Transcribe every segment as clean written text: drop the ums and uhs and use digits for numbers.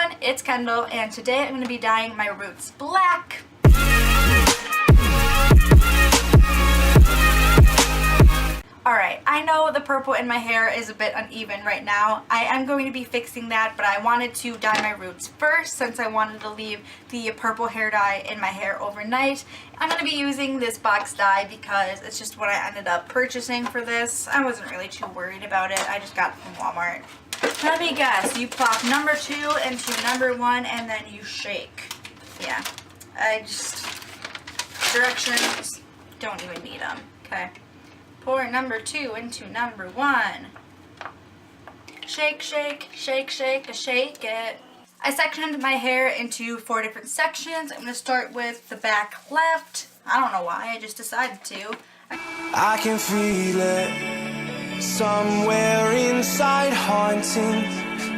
everyone, it's Kendall, and today I'm going to be dyeing my roots black. Alright, I know the purple in my hair is a bit uneven right now. I am going to be fixing that, but I wanted to dye my roots first since I wanted to leave the purple hair dye in my hair overnight. I'm going to be using this box dye because it's just what I ended up purchasing for this. I wasn't really too worried about it. I just got it from Walmart. Let me guess, you plop number 2 into number 1 and then you shake. Yeah, directions, don't even need them, okay. Pour number 2 into number 1. Shake, shake, shake, shake, shake it. I sectioned my hair into 4 different sections. I'm going to start with the back left. I don't know why, I just decided to. I can feel it somewhere inside, haunting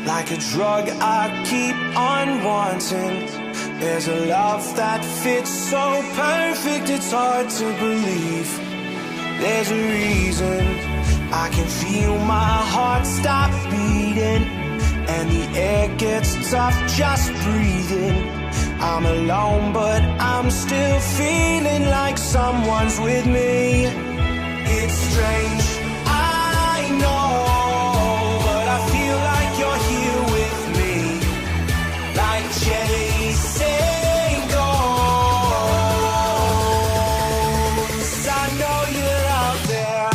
like a drug I keep on wanting. There's a love that fits so perfect, it's hard to believe. There's a reason I can feel my heart stop beating, and the air gets tough just breathing. I'm alone, but I'm still feeling like someone's with me. It's strange, I know, but I feel like you're here with me, like chasing ghosts. I know you're out there.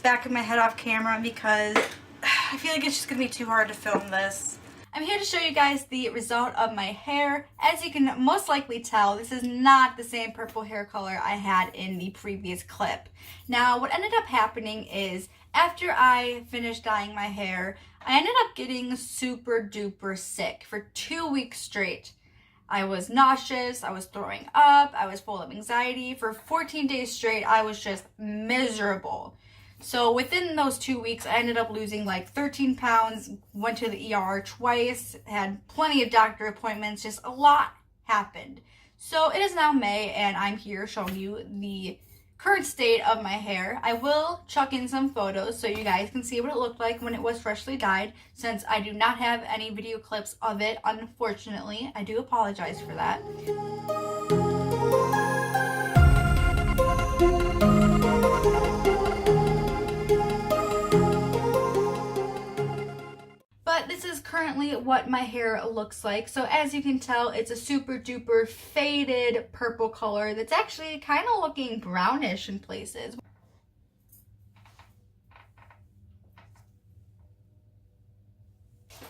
Back of my head off camera because I feel like it's just gonna be too hard to film this. I'm here to show you guys the result of my hair. As you can most likely tell, this is not the same purple hair color I had in the previous clip. Now, what ended up happening is after I finished dyeing my hair, I ended up getting super duper sick for 2 weeks straight. I was nauseous, I was throwing up, I was full of anxiety. For 14 days straight, I was just miserable. So within those 2 weeks, I ended up losing like 13 pounds, went to the ER twice, had plenty of doctor appointments, just a lot happened. So it is now May, and I'm here showing you the current state of my hair. I will chuck in some photos so you guys can see what it looked like when it was freshly dyed, since I do not have any video clips of it, unfortunately. I do apologize for that. But this is currently what my hair looks like. So as you can tell, it's a super duper faded purple color that's actually kind of looking brownish in places.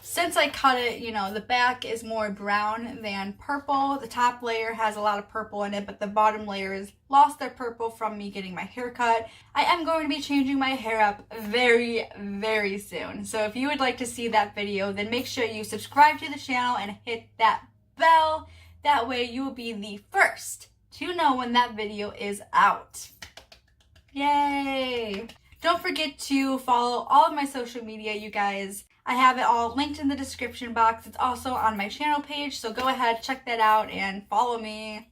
Since I cut it, you know, the back is more brown than purple. The top layer has a lot of purple in it, but the bottom layers lost their purple from me getting my hair cut. I am going to be changing my hair up very, very soon. So if you would like to see that video, then make sure you subscribe to the channel and hit that bell. That way you will be the first to know when that video is out. Yay! Don't forget to follow all of my social media, you guys. I have it all linked in the description box. It's also on my channel page, so go ahead, check that out, and follow me.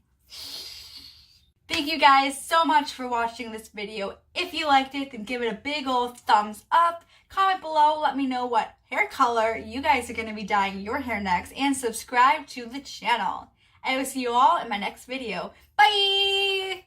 Thank you guys so much for watching this video. If you liked it, then give it a big old thumbs up. Comment below, let me know what hair color you guys are going to be dyeing your hair next, and subscribe to the channel. I will see you all in my next video. Bye!